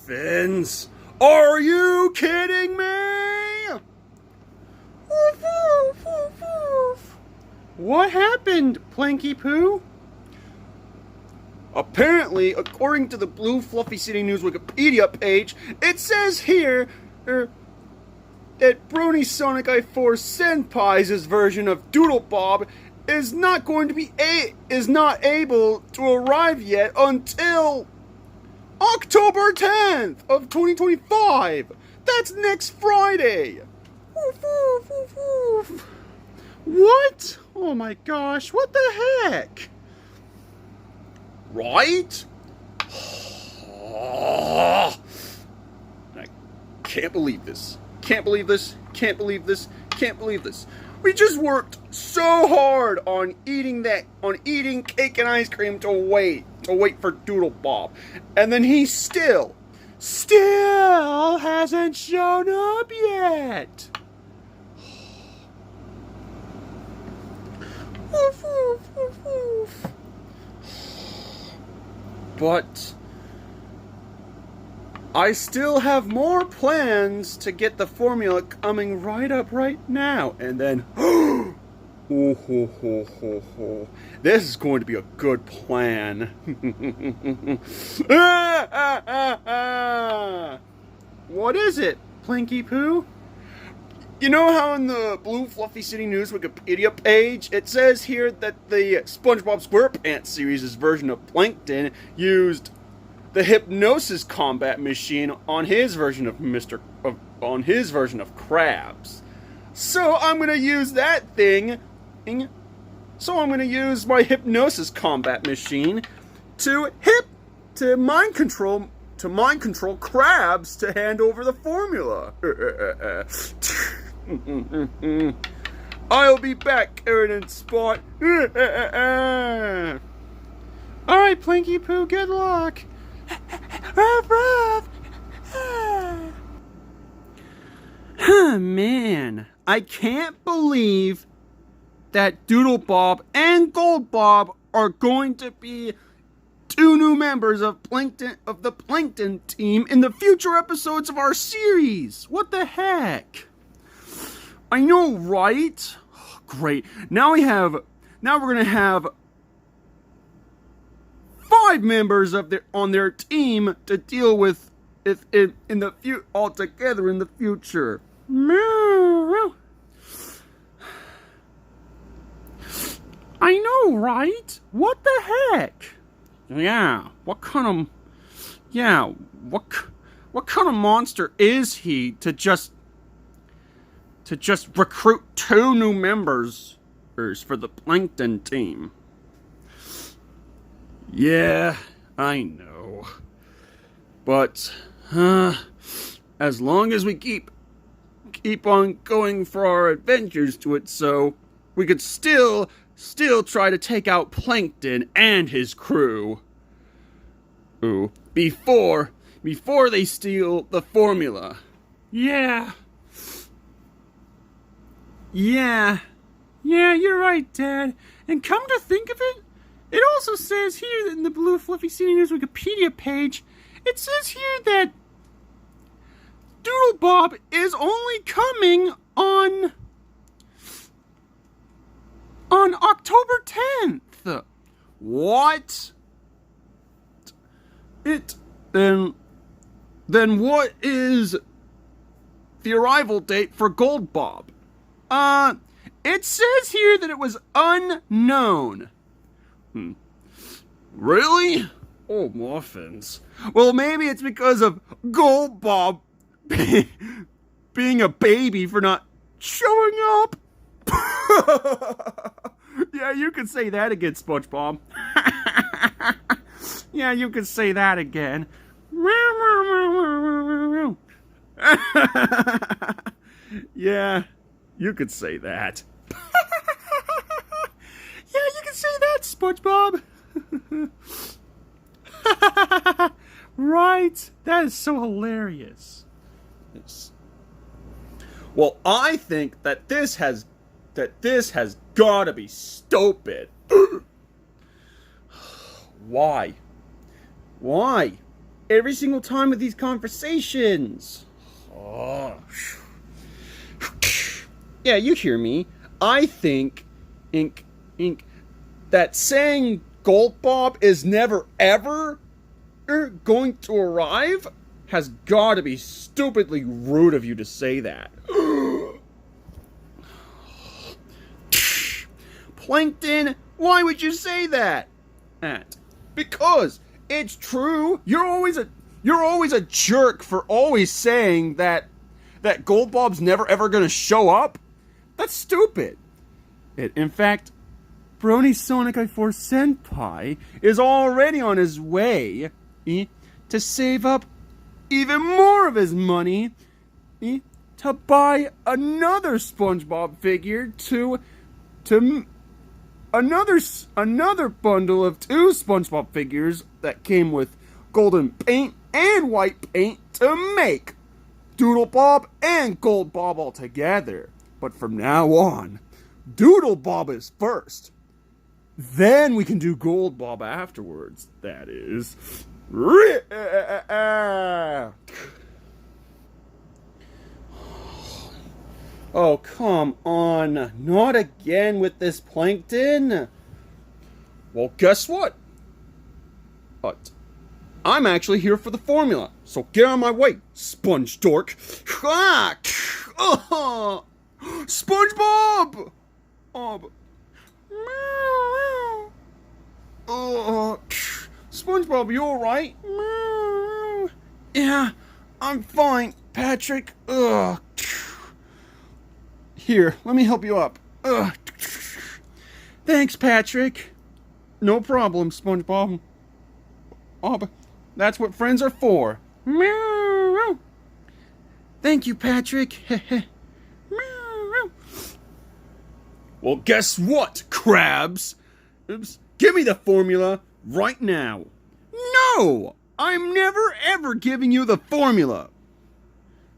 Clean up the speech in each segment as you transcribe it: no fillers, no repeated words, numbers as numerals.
muffins? Are you kidding me? Woof, woof, woof, woof. What happened, Planky Poo? Apparently, according to the Blue Fluffy City News Wikipedia page, it says here that Brony Sonic I4 Senpai's version of Doodle Bob is not able to arrive yet until October 10th of 2025. That's next Friday. Woof, woof, woof, woof. What? Oh my gosh, what the heck? Right? I can't believe this. Can't believe this. Can't believe this. Can't believe this. We just worked so hard on eating cake and ice cream to wait for Doodle Bob. And then he still hasn't shown up yet. Woof, woof, woof, woof. But I still have more plans to get the formula coming right up right now. And then, this is going to be a good plan. What is it, Planky Poo? You know how in the Blue Fluffy City News Wikipedia page, it says here that the SpongeBob SquarePants series' version of Plankton used the hypnosis combat machine on his version of Krabs. So I'm gonna use that thing. So I'm gonna use my hypnosis combat machine to mind control Krabs to hand over the formula. I'll be back, Karen and Spot. Alright, Planky Poo, good luck. Ruff, ruff. Man, I can't believe that Doodle Bob and Gold Bob are going to be two new members of the Plankton team in the future episodes of our series. What the heck? I know, right? Oh, great. Now we're gonna have 5 members on their team to deal with all together in the future. I know, right? What the heck? Yeah. What kind of monster is he to just recruit 2 new members for the Plankton team? Yeah, I know. But as long as we keep on going for our adventures to it, so we could still try to take out Plankton and his crew. Ooh, before they steal the formula. Yeah, you're right, Dad. And come to think of it, it also says here in the Blue Fluffy City News Wikipedia page, it says here that Doodle Bob is only coming on October 10th. What? Then what is the arrival date for Gold Bob? It says here that it was unknown. Really? Oh, muffins. Well, maybe it's because of Gold Bob being a baby for not showing up. Yeah, you could say that again, SpongeBob. Yeah, you could say that again. Yeah, you could say that. Yeah, you can say that, SpongeBob. Right? That is so hilarious. Yes. Well, I think that this has gotta be stupid. Why? every single time with these conversations. Oh. Yeah, you hear me. I think, that saying Gold Bob is never ever going to arrive has got to be stupidly rude of you to say that. Plankton, why would you say that? Because it's true. You're always a jerk for always saying that Gold Bob's never ever gonna show up. That's stupid. In fact, Brony Sonic I4 Senpai is already on his way to save up even more of his money to buy another SpongeBob figure to another bundle of 2 SpongeBob figures that came with golden paint and white paint to make Doodle Bob and Gold Bob all together. But from now on, Doodle Bob is first. Then we can do Gold Bob afterwards, that is. Oh, come on. Not again with this Plankton. Well, guess what? I'm actually here for the formula, so get out of my way, sponge dork. SpongeBob! SpongeBob, you alright? Yeah, I'm fine, Patrick. Here, let me help you up. Thanks, Patrick. No problem, SpongeBob. That's what friends are for. Thank you, Patrick. Well, guess what, crabs? Give me the formula right now. No! I'm never ever giving you the formula.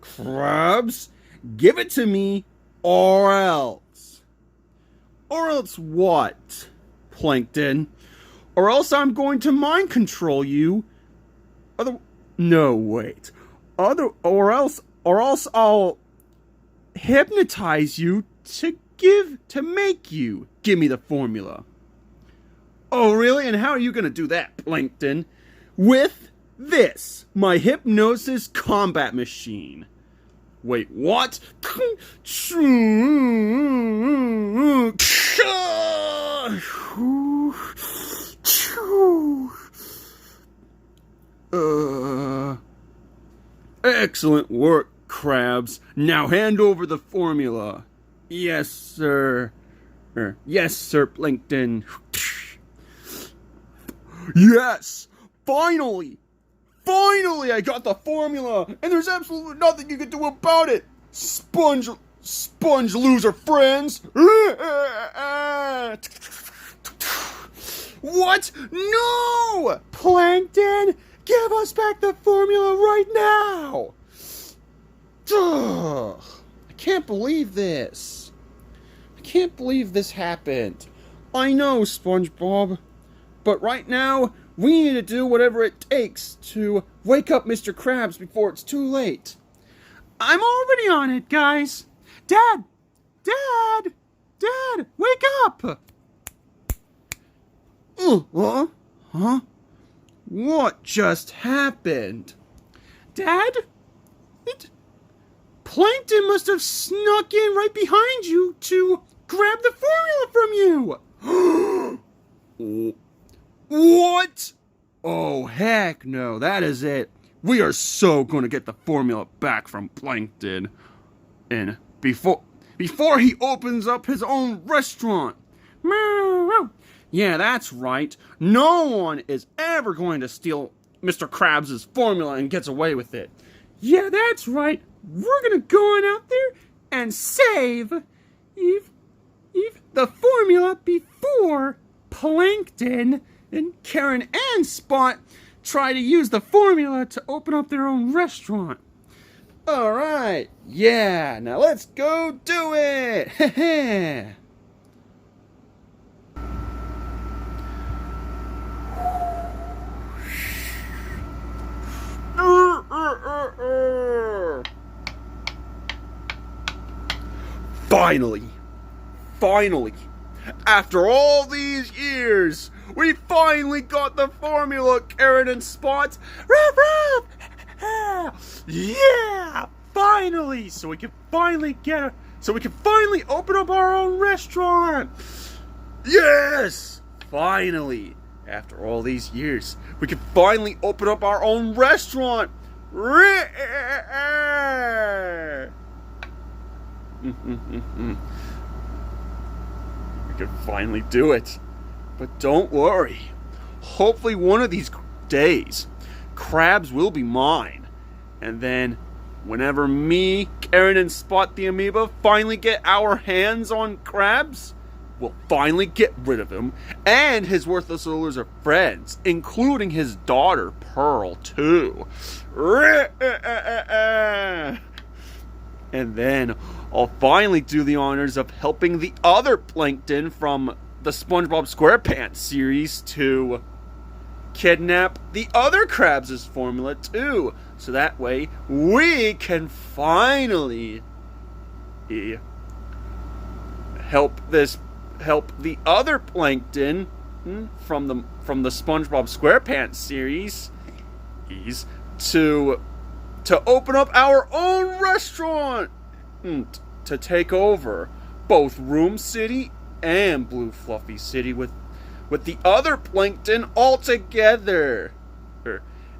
Crabs, give it to me or else. Or else what, Plankton? Or else I'm going to mind control you. Or else I'll hypnotize you to make you give me the formula. Oh, really? And how are you going to do that, Plankton? With this, my hypnosis combat machine. Wait, what? Excellent work, crabs. Now hand over the formula. Yes, sir. Yes, Sir Plankton. Yes! Finally! Finally, I got the formula, and there's absolutely nothing you can do about it. Sponge loser friends. What? No! Plankton, give us back the formula right now. I can't believe this. I can't believe this happened. I know, SpongeBob, but right now, we need to do whatever it takes to wake up Mr. Krabs before it's too late. I'm already on it, guys. Dad! Wake up! Huh? What just happened? Dad? Plankton must have snuck in right behind you to grab the formula from you. What? Oh, heck no. That is it. We are so going to get the formula back from Plankton. And before he opens up his own restaurant. Yeah, that's right. No one is ever going to steal Mr. Krabs' formula and gets away with it. Yeah, that's right. We're going to go on out there and save the formula before Plankton and Karen and Spot try to use the formula to open up their own restaurant. Alright, yeah, now let's go do it! Finally, after all these years, we finally got the formula, Karen and Spot. Yeah, finally, so we can finally open up our own restaurant. Yes, finally, after all these years, we can finally open up our own restaurant. We can finally do it. But don't worry. Hopefully one of these days, crabs will be mine. And then, whenever me, Karen, and Spot the Amoeba finally get our hands on crabs, we'll finally get rid of him and his worthless rulers of friends, including his daughter, Pearl, too. And then I'll finally do the honors of helping the other Plankton from the SpongeBob SquarePants series to kidnap the other crabs' formula too. So that way we can finally help the other Plankton from the SpongeBob SquarePants series to open up our own restaurant to take over both Room City and Blue Fluffy City with the other Plankton all together.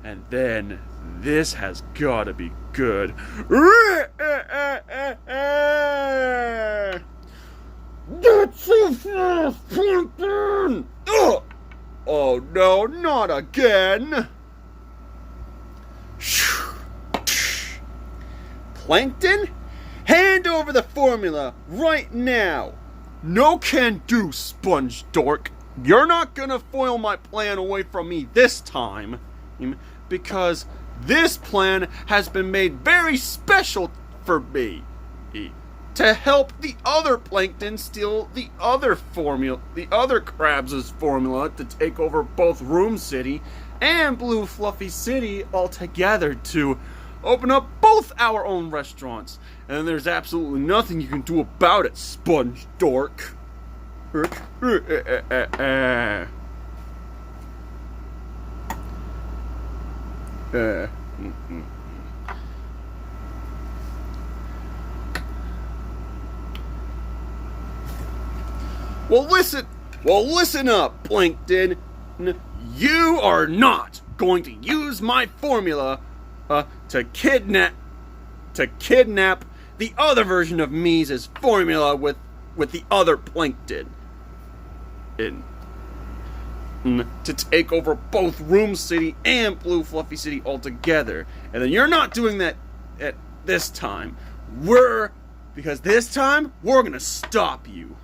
And then this has gotta be good. That's so fast, Plankton! Oh no, not again! Plankton, hand over the formula right now. No can do, Sponge Dork. You're not gonna foil my plan away from me this time, because this plan has been made very special for me to help the other Plankton steal the other crabs' formula to take over both Room City and Blue Fluffy City altogether to open up both our own restaurants. And there's absolutely nothing you can do about it, Sponge Dork. Well, listen up, Plankton. You are not going to use my formula to kidnap the other version of me's formula with the other Plankton. To take over both Room City and Blue Fluffy City altogether. And then you're not doing that at this time. Because this time, we're gonna stop you.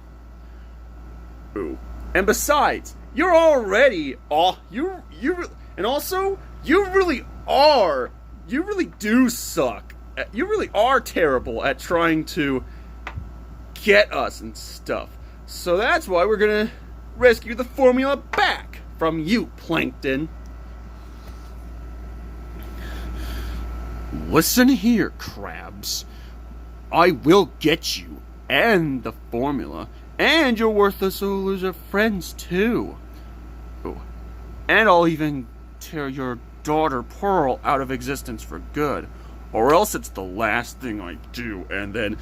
Ooh. And besides, you're already you really do suck. You really are terrible at trying to get us and stuff. So that's why we're gonna rescue the formula back from you, Plankton. Listen here, crabs. I will get you and the formula and your worthless loser friends too. Oh, and I'll even tear your daughter Pearl out of existence for good, or else it's the last thing I do. And then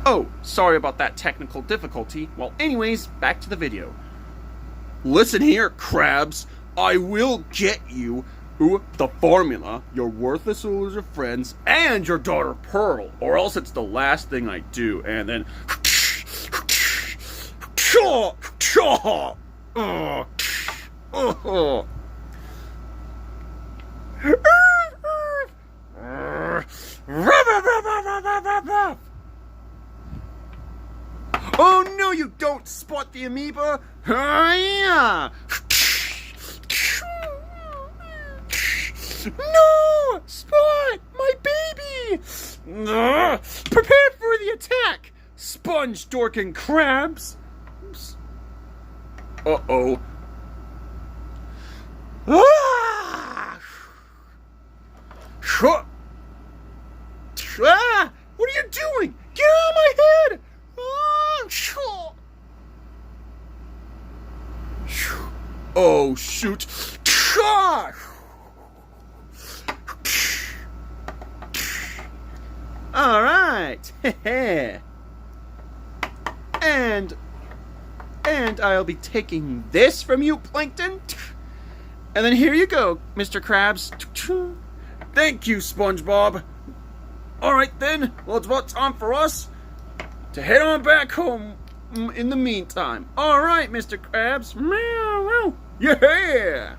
Oh, sorry about that technical difficulty. Well, anyways, back to the video. Listen here, crabs. I will get you the formula, your worthless loser friends, and your daughter Pearl, or else it's the last thing I do. And then Oh no, you don't, Spot the Amoeba! Yeah! No! Spot! My baby! Prepare for the attack! Sponge, Dork, and Crabs! Uh-oh. Ah! Ah! What are you doing? Get out of my head! Oh, shoot. All right. and I'll be taking this from you, Plankton. And then here you go, Mr. Krabs. Thank you, SpongeBob. All right, then. Well, it's about time for us to head on back home in the meantime. All right, Mr. Krabs. Yeah!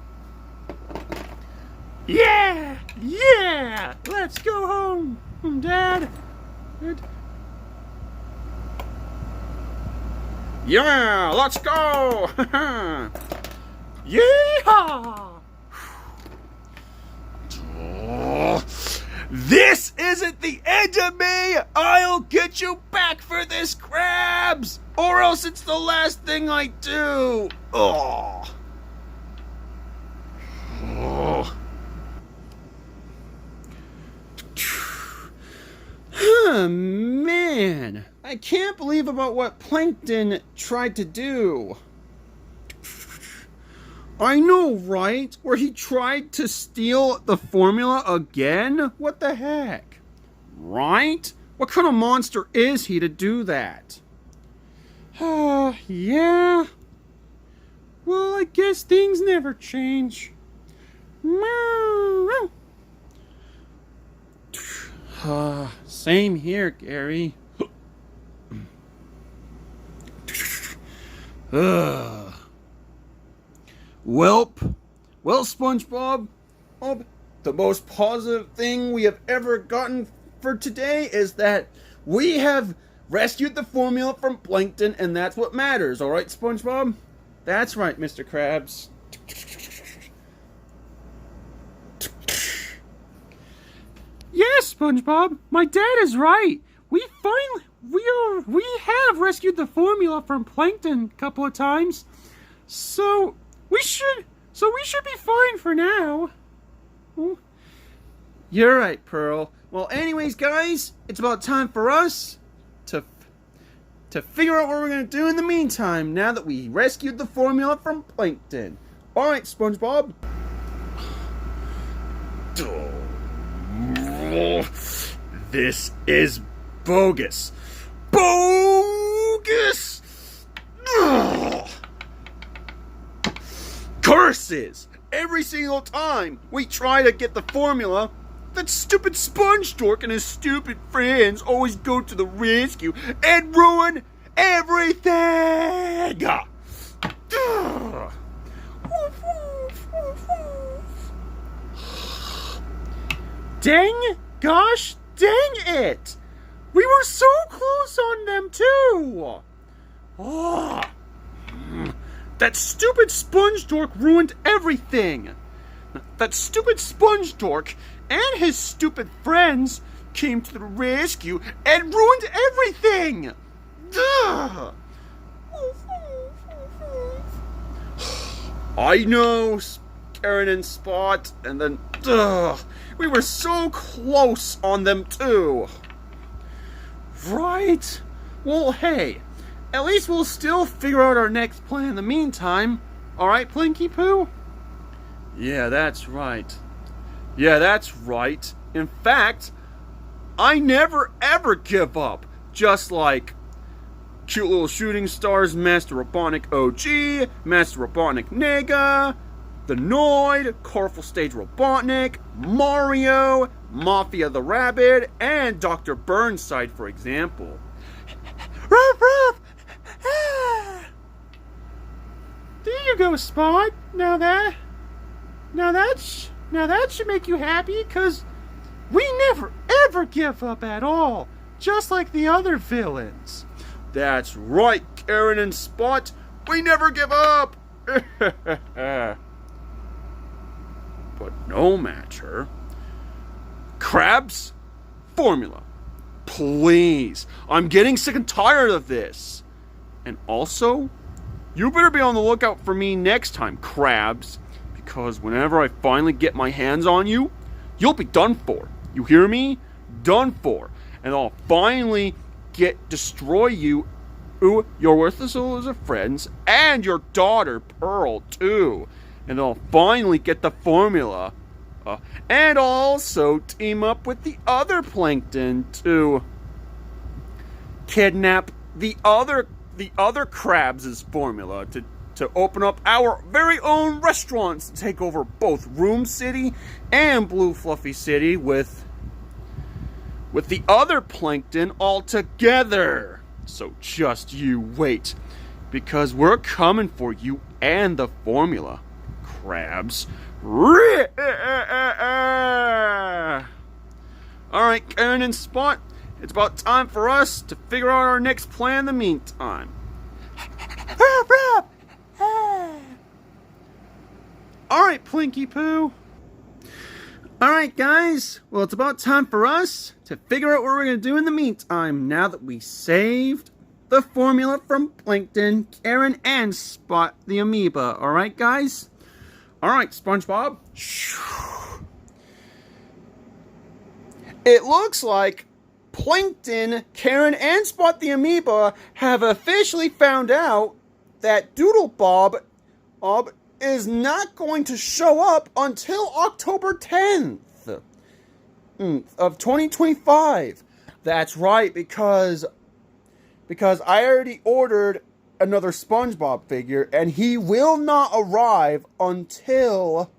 Yeah! Yeah! Let's go home, Dad. Yeah! Let's go! Yeehaw! This isn't the end of me! I'll get you back for this, Krabs! Or else it's the last thing I do! Oh. Man, I can't believe about what Plankton tried to do. I know, right? Where he tried to steal the formula again? What the heck? Right? What kind of monster is he to do that? Yeah. Well, I guess things never change. Same here, Gary. Well, SpongeBob, the most positive thing we have ever gotten for today is that we have rescued the formula from Plankton, and that's what matters. All right, SpongeBob? That's right, Mr. Krabs. Yes, SpongeBob, my dad is right. We have rescued the formula from Plankton a couple of times. So we should be fine for now. You're right, Pearl. Well, anyways, guys, it's about time for us to figure out what we're going to do in the meantime now that we rescued the formula from Plankton. All right, SpongeBob. This is bogus. Bogus! Ugh. Curses! Every single time we try to get the formula, that stupid sponge dork and his stupid friends always go to the rescue and ruin everything! Ugh. Dang gosh, dang it! We were so close on them too! Oh, that stupid sponge dork ruined everything! That stupid sponge dork and his stupid friends came to the rescue and ruined everything! Ugh. I know, Karen and Spot, and then, we were so close on them too. Right? Well, hey, at least we'll still figure out our next plan in the meantime. Alright, Plinky Poo? Yeah, that's right. Yeah, that's right. In fact, I never ever give up. Just like Cute Little Shooting Stars, Master Robotnik OG, Master Robotnik Nega, the Noid, Colorful Stage Robotnik, Mario, Mafia the Rabbit, and Dr. Burnside, for example. Ruff, ruff! There you go, Spot. Now that should make you happy, because we never ever give up at all, just like the other villains. That's right, Karen and Spot. We never give up. But no matter. Krabs, formula. Please. I'm getting sick and tired of this. And also, you better be on the lookout for me next time, Krabs. Because whenever I finally get my hands on you, you'll be done for. You hear me? Done for. And I'll finally destroy you, your worthless of friends, and your daughter, Pearl, too. And I'll finally get the formula. And also team up with the other Plankton to kidnap the other Krabs' formula to open up our very own restaurants to take over both Room City and Blue Fluffy City with the other Plankton all together. So just you wait, because we're coming for you and the formula, Krabs. Alright, Karen and Spot, it's about time for us to figure out our next plan in the meantime. Alright, Plinky Poo. Alright, guys. Well, it's about time for us to figure out what we're going to do in the meantime, now that we saved the formula from Plankton, Karen, and Spot the Amoeba. Alright, guys? Alright, SpongeBob. It looks like Plankton, Karen, and Spot the Amoeba have officially found out that Doodle Bob is not going to show up until October 10th of 2025. That's right, because I already ordered another SpongeBob figure, and he will not arrive until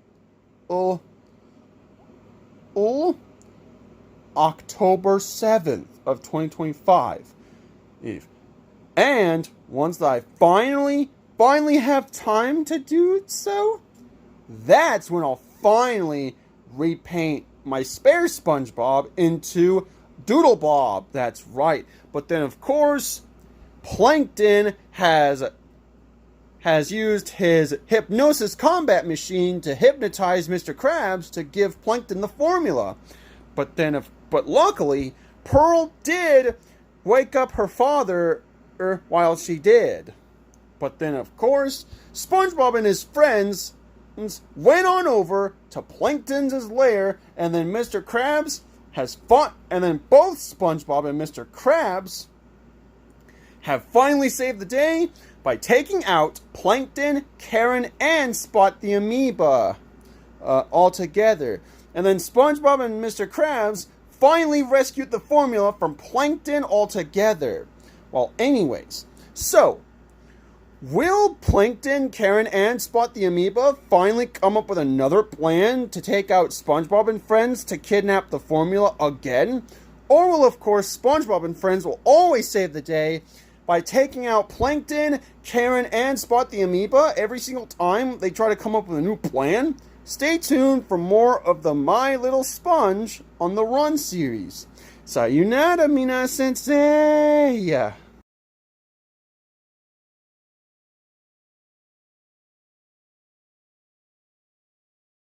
October 7th of 2025. And once I finally have time to do so, that's when I'll finally repaint my spare SpongeBob into Doodle Bob. That's right. But then, of course, Plankton has used his hypnosis combat machine to hypnotize Mr. Krabs to give Plankton the formula. But luckily, Pearl did wake up her father while she did. But then, of course, SpongeBob and his friends went on over to Plankton's lair, and then Mr. Krabs has fought, and then both SpongeBob and Mr. Krabs have finally saved the day by taking out Plankton, Karen, and Spot the Amoeba all together. And then SpongeBob and Mr. Krabs finally rescued the formula from Plankton altogether. Well, anyways, so will Plankton, Karen, and Spot the Amoeba finally come up with another plan to take out SpongeBob and friends to kidnap the formula again? Or will, of course, SpongeBob and friends will always save the day by taking out Plankton, Karen, and Spot the Amoeba every single time they try to come up with a new plan? Stay tuned for more of the My Little Sponge on the Run series. Sayonara, mina sensei!